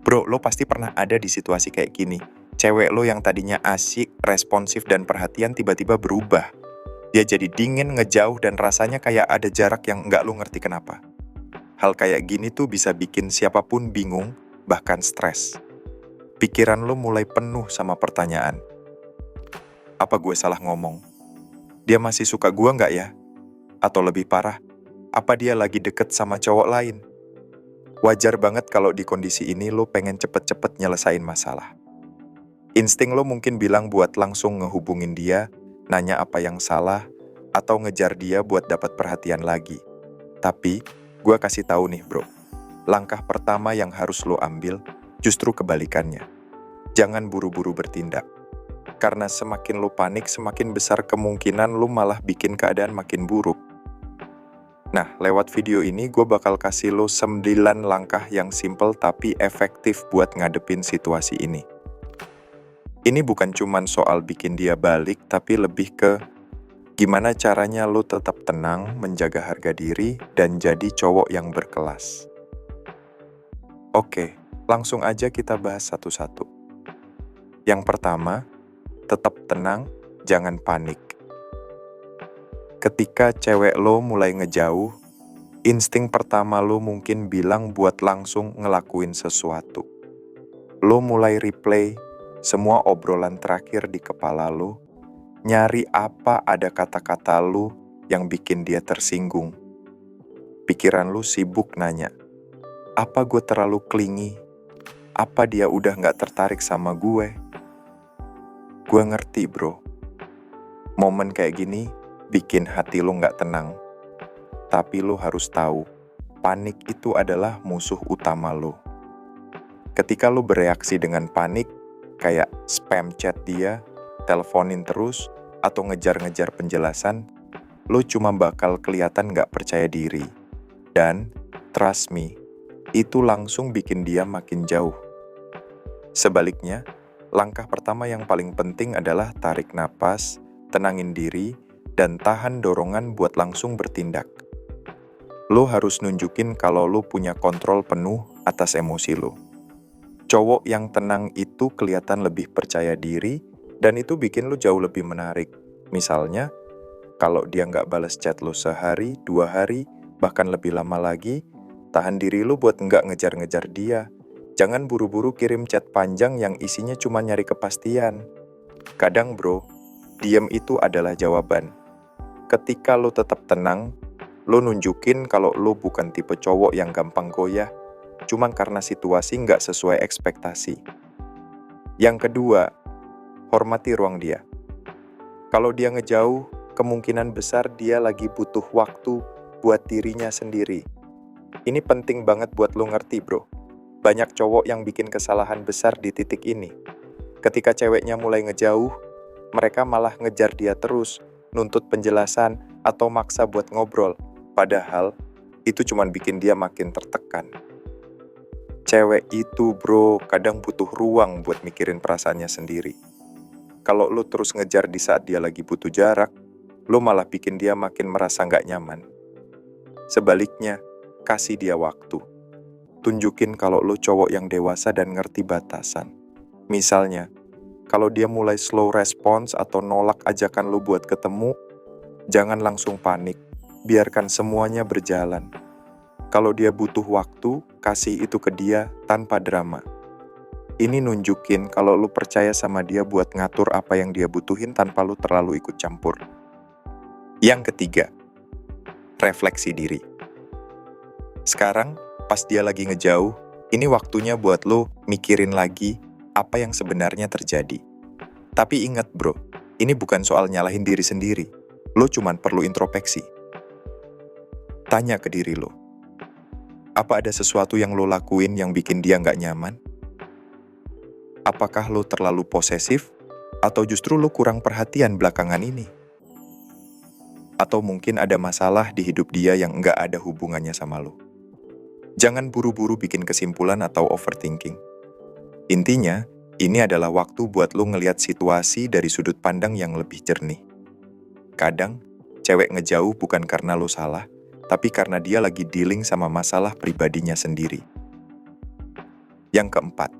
Bro, lo pasti pernah ada di situasi kayak gini. Cewek lo yang tadinya asik, responsif, dan perhatian tiba-tiba berubah. Dia jadi dingin, ngejauh, dan rasanya kayak ada jarak yang nggak lo ngerti kenapa. Hal kayak gini tuh bisa bikin siapapun bingung, bahkan stres. Pikiran lo mulai penuh sama pertanyaan. Apa gue salah ngomong? Dia masih suka gue nggak ya? Atau lebih parah, apa dia lagi deket sama cowok lain? Wajar banget kalau di kondisi ini lo pengen cepet-cepet nyelesain masalah. Insting lo mungkin bilang buat langsung ngehubungin dia, nanya apa yang salah, atau ngejar dia buat dapat perhatian lagi. Tapi, gue kasih tahu nih bro, langkah pertama yang harus lo ambil justru kebalikannya. Jangan buru-buru bertindak. Karena semakin lo panik, semakin besar kemungkinan lo malah bikin keadaan makin buruk. Nah, lewat video ini gue bakal kasih lo 9 langkah yang simple tapi efektif buat ngadepin situasi ini. Ini bukan cuman soal bikin dia balik, tapi lebih ke gimana caranya lo tetap tenang, menjaga harga diri, dan jadi cowok yang berkelas. Oke, langsung aja kita bahas satu-satu. Yang pertama, tetap tenang, jangan panik. Ketika cewek lo mulai ngejauh, insting pertama lo mungkin bilang buat langsung ngelakuin sesuatu. Lo mulai replay semua obrolan terakhir di kepala lo, nyari apa ada kata-kata lo yang bikin dia tersinggung. Pikiran lo sibuk nanya, apa gue terlalu clingy? Apa dia udah gak tertarik sama gue? Gue ngerti bro, momen kayak gini bikin hati lo gak tenang. Tapi lo harus tahu, panik itu adalah musuh utama lo. Ketika lo bereaksi dengan panik, kayak spam chat dia, teleponin terus, atau ngejar-ngejar penjelasan, lo cuma bakal kelihatan gak percaya diri. Dan, trust me, itu langsung bikin dia makin jauh. Sebaliknya, langkah pertama yang paling penting adalah tarik napas, tenangin diri, dan tahan dorongan buat langsung bertindak. Lo harus nunjukin kalau lo punya kontrol penuh atas emosi lo. Cowok yang tenang itu kelihatan lebih percaya diri, dan itu bikin lo jauh lebih menarik. Misalnya, kalau dia nggak balas chat lo sehari, 2 hari, bahkan lebih lama lagi, tahan diri lo buat nggak ngejar-ngejar dia. Jangan buru-buru kirim chat panjang yang isinya cuma nyari kepastian. Kadang bro, diem itu adalah jawaban. Ketika lo tetap tenang, lo nunjukin kalau lo bukan tipe cowok yang gampang goyah, cuman karena situasi nggak sesuai ekspektasi. Yang kedua, hormati ruang dia. Kalau dia ngejauh, kemungkinan besar dia lagi butuh waktu buat dirinya sendiri. Ini penting banget buat lo ngerti bro. Banyak cowok yang bikin kesalahan besar di titik ini. Ketika ceweknya mulai ngejauh, mereka malah ngejar dia terus, nuntut penjelasan, atau maksa buat ngobrol. Padahal, itu cuma bikin dia makin tertekan. Cewek itu bro, kadang butuh ruang buat mikirin perasaannya sendiri. Kalau lo terus ngejar di saat dia lagi butuh jarak, lo malah bikin dia makin merasa nggak nyaman. Sebaliknya, kasih dia waktu. Tunjukin kalau lo cowok yang dewasa dan ngerti batasan. Misalnya, kalau dia mulai slow response atau nolak ajakan lo buat ketemu, jangan langsung panik, biarkan semuanya berjalan. Kalau dia butuh waktu, kasih itu ke dia tanpa drama. Ini nunjukin kalau lo percaya sama dia buat ngatur apa yang dia butuhin tanpa lo terlalu ikut campur. Yang ketiga, refleksi diri. Sekarang, pas dia lagi ngejauh, ini waktunya buat lo mikirin lagi apa yang sebenarnya terjadi. Tapi ingat bro, ini bukan soal nyalahin diri sendiri. Lo cuman perlu introspeksi. Tanya ke diri lo, apa ada sesuatu yang lo lakuin yang bikin dia nggak nyaman? Apakah lo terlalu posesif? Atau justru lo kurang perhatian belakangan ini? Atau mungkin ada masalah di hidup dia yang nggak ada hubungannya sama lo? Jangan buru-buru bikin kesimpulan atau overthinking. Intinya, ini adalah waktu buat lo ngelihat situasi dari sudut pandang yang lebih jernih. Kadang, cewek ngejauh bukan karena lo salah, tapi karena dia lagi dealing sama masalah pribadinya sendiri. Yang keempat,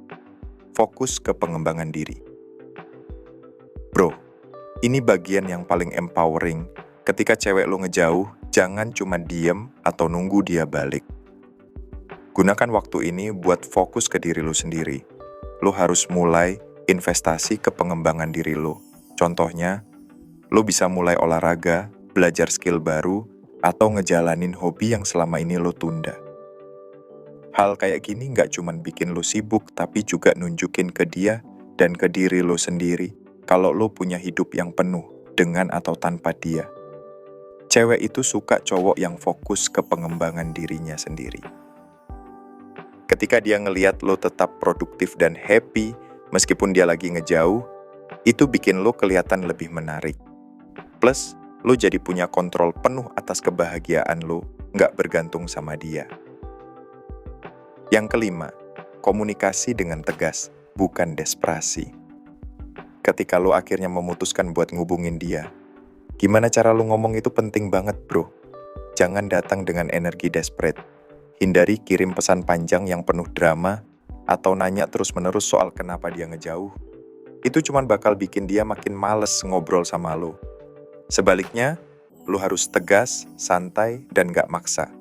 fokus ke pengembangan diri. Bro, ini bagian yang paling empowering. Ketika cewek lo ngejauh, jangan cuma diem atau nunggu dia balik. Gunakan waktu ini buat fokus ke diri lo sendiri. Lo harus mulai investasi ke pengembangan diri lo. Contohnya, lo bisa mulai olahraga, belajar skill baru, atau ngejalanin hobi yang selama ini lo tunda. Hal kayak gini nggak cuma bikin lo sibuk, tapi juga nunjukin ke dia dan ke diri lo sendiri kalau lo punya hidup yang penuh dengan atau tanpa dia. Cewek itu suka cowok yang fokus ke pengembangan dirinya sendiri. Ketika dia ngeliat lo tetap produktif dan happy, meskipun dia lagi ngejauh, itu bikin lo kelihatan lebih menarik. Plus, lo jadi punya kontrol penuh atas kebahagiaan lo, nggak bergantung sama dia. Yang kelima, komunikasi dengan tegas, bukan desperasi. Ketika lo akhirnya memutuskan buat ngubungin dia, gimana cara lo ngomong itu penting banget, bro. Jangan datang dengan energi desperate. Hindari kirim pesan panjang yang penuh drama atau nanya terus-menerus soal kenapa dia ngejauh. Itu cuma bakal bikin dia makin males ngobrol sama lo. Sebaliknya, lo harus tegas, santai, dan gak maksa.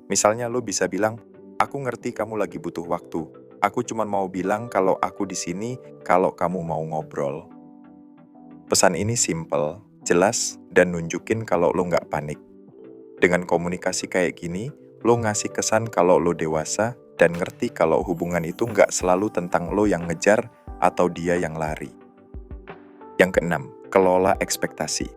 Misalnya lo bisa bilang, aku ngerti kamu lagi butuh waktu. Aku cuma mau bilang kalau aku di sini kalau kamu mau ngobrol. Pesan ini simple, jelas, dan nunjukin kalau lo gak panik. Dengan komunikasi kayak gini, lo ngasih kesan kalau lo dewasa dan ngerti kalau hubungan itu nggak selalu tentang lo yang ngejar atau dia yang lari. Yang keenam, kelola ekspektasi.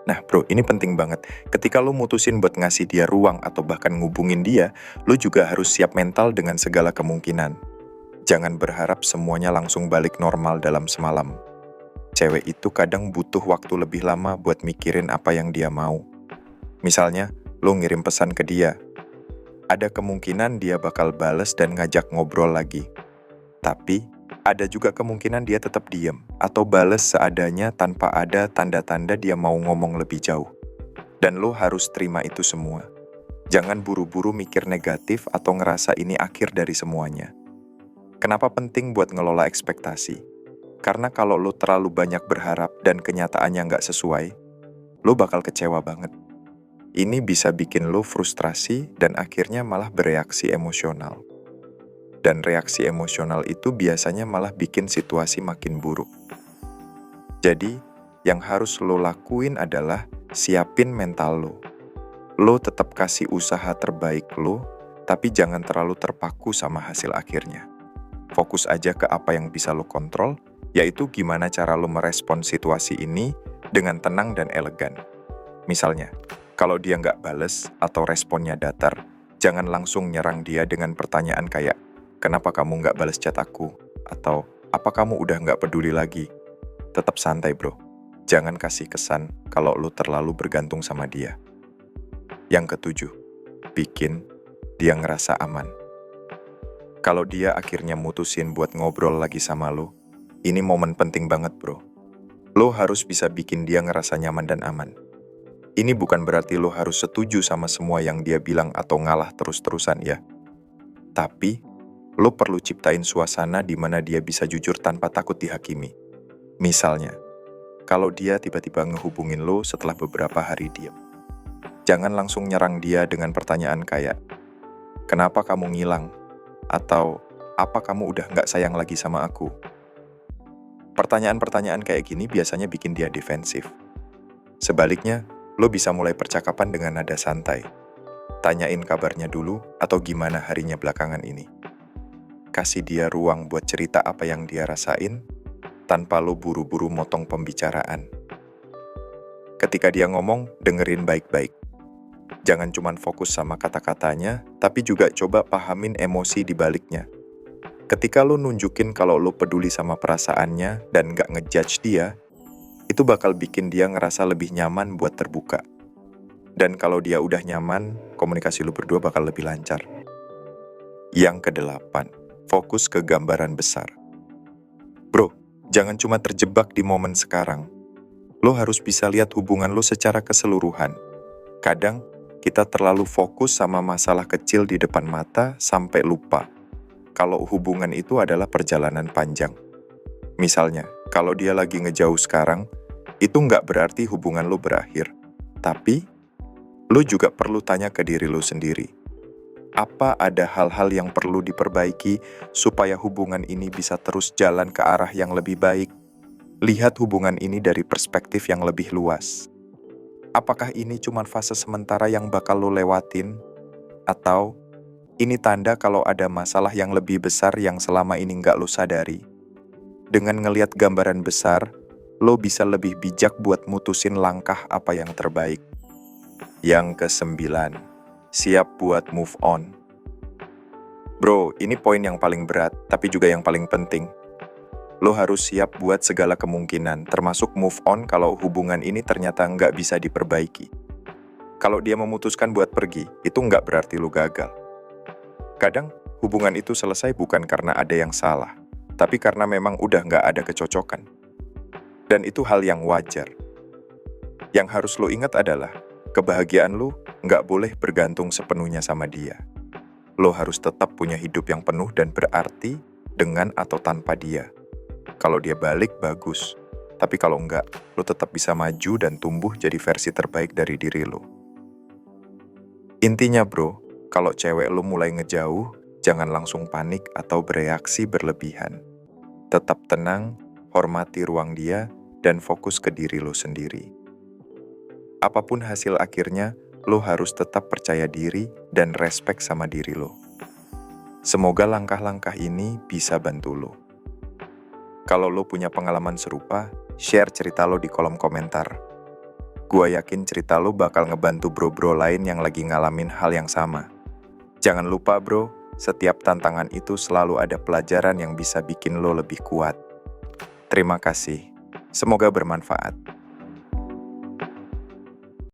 Nah bro, ini penting banget. Ketika lo mutusin buat ngasih dia ruang atau bahkan ngubungin dia, lo juga harus siap mental dengan segala kemungkinan. Jangan berharap semuanya langsung balik normal dalam semalam. Cewek itu kadang butuh waktu lebih lama buat mikirin apa yang dia mau. Misalnya, lo ngirim pesan ke dia. Ada kemungkinan dia bakal bales dan ngajak ngobrol lagi. Tapi, ada juga kemungkinan dia tetap diem atau bales seadanya tanpa ada tanda-tanda dia mau ngomong lebih jauh. Dan lo harus terima itu semua. Jangan buru-buru mikir negatif atau ngerasa ini akhir dari semuanya. Kenapa penting buat ngelola ekspektasi? Karena kalau lo terlalu banyak berharap dan kenyataannya nggak sesuai, lo bakal kecewa banget. Ini bisa bikin lo frustrasi dan akhirnya malah bereaksi emosional. Dan reaksi emosional itu biasanya malah bikin situasi makin buruk. Jadi, yang harus lo lakuin adalah siapin mental lo. Lo tetap kasih usaha terbaik lo, tapi jangan terlalu terpaku sama hasil akhirnya. Fokus aja ke apa yang bisa lo kontrol, yaitu gimana cara lo merespon situasi ini dengan tenang dan elegan. Misalnya, kalau dia nggak bales atau responnya datar, jangan langsung nyerang dia dengan pertanyaan kayak, kenapa kamu nggak bales chat aku? Atau, apa kamu udah nggak peduli lagi? Tetap santai bro, jangan kasih kesan kalau lo terlalu bergantung sama dia. Yang ketujuh, bikin dia ngerasa aman. Kalau dia akhirnya mutusin buat ngobrol lagi sama lo, ini momen penting banget bro. Lo harus bisa bikin dia ngerasa nyaman dan aman. Ini bukan berarti lo harus setuju sama semua yang dia bilang atau ngalah terus-terusan ya. Tapi, lo perlu ciptain suasana di mana dia bisa jujur tanpa takut dihakimi. Misalnya, kalau dia tiba-tiba ngehubungin lo setelah beberapa hari diam. Jangan langsung nyerang dia dengan pertanyaan kayak, kenapa kamu ngilang? Atau, apa kamu udah nggak sayang lagi sama aku? Pertanyaan-pertanyaan kayak gini biasanya bikin dia defensif. Sebaliknya, lo bisa mulai percakapan dengan nada santai. Tanyain kabarnya dulu atau gimana harinya belakangan ini. Kasih dia ruang buat cerita apa yang dia rasain, tanpa lo buru-buru motong pembicaraan. Ketika dia ngomong, dengerin baik-baik. Jangan cuma fokus sama kata-katanya, tapi juga coba pahamin emosi di baliknya. Ketika lo nunjukin kalau lo peduli sama perasaannya dan gak ngejudge dia, itu bakal bikin dia ngerasa lebih nyaman buat terbuka. Dan kalau dia udah nyaman, komunikasi lu berdua bakal lebih lancar. Yang kedelapan, fokus ke gambaran besar. Bro, jangan cuma terjebak di momen sekarang. Lo harus bisa lihat hubungan lo secara keseluruhan. Kadang, kita terlalu fokus sama masalah kecil di depan mata sampai lupa kalau hubungan itu adalah perjalanan panjang. Misalnya, kalau dia lagi ngejauh sekarang, itu nggak berarti hubungan lo berakhir. Tapi, lo juga perlu tanya ke diri lo sendiri. Apa ada hal-hal yang perlu diperbaiki supaya hubungan ini bisa terus jalan ke arah yang lebih baik? Lihat hubungan ini dari perspektif yang lebih luas. Apakah ini cuma fase sementara yang bakal lo lewatin? Atau ini tanda kalau ada masalah yang lebih besar yang selama ini nggak lo sadari? Dengan ngelihat gambaran besar, lo bisa lebih bijak buat mutusin langkah apa yang terbaik. Yang ke-9, siap buat move on. Bro, ini poin yang paling berat, tapi juga yang paling penting. Lo harus siap buat segala kemungkinan, termasuk move on kalau hubungan ini ternyata nggak bisa diperbaiki. Kalau dia memutuskan buat pergi, itu nggak berarti lo gagal. Kadang, hubungan itu selesai bukan karena ada yang salah, tapi karena memang udah nggak ada kecocokan. Dan itu hal yang wajar. Yang harus lo ingat adalah, kebahagiaan lo nggak boleh bergantung sepenuhnya sama dia. Lo harus tetap punya hidup yang penuh dan berarti dengan atau tanpa dia. Kalau dia balik, bagus. Tapi kalau enggak, lo tetap bisa maju dan tumbuh jadi versi terbaik dari diri lo. Intinya bro, kalau cewek lo mulai ngejauh, jangan langsung panik atau bereaksi berlebihan. Tetap tenang, hormati ruang dia, dan fokus ke diri lo sendiri. Apapun hasil akhirnya, lo harus tetap percaya diri dan respek sama diri lo. Semoga langkah-langkah ini bisa bantu lo. Kalau lo punya pengalaman serupa, share cerita lo di kolom komentar. Gua yakin cerita lo bakal ngebantu bro-bro lain yang lagi ngalamin hal yang sama. Jangan lupa bro, setiap tantangan itu selalu ada pelajaran yang bisa bikin lo lebih kuat. Terima kasih. Semoga bermanfaat.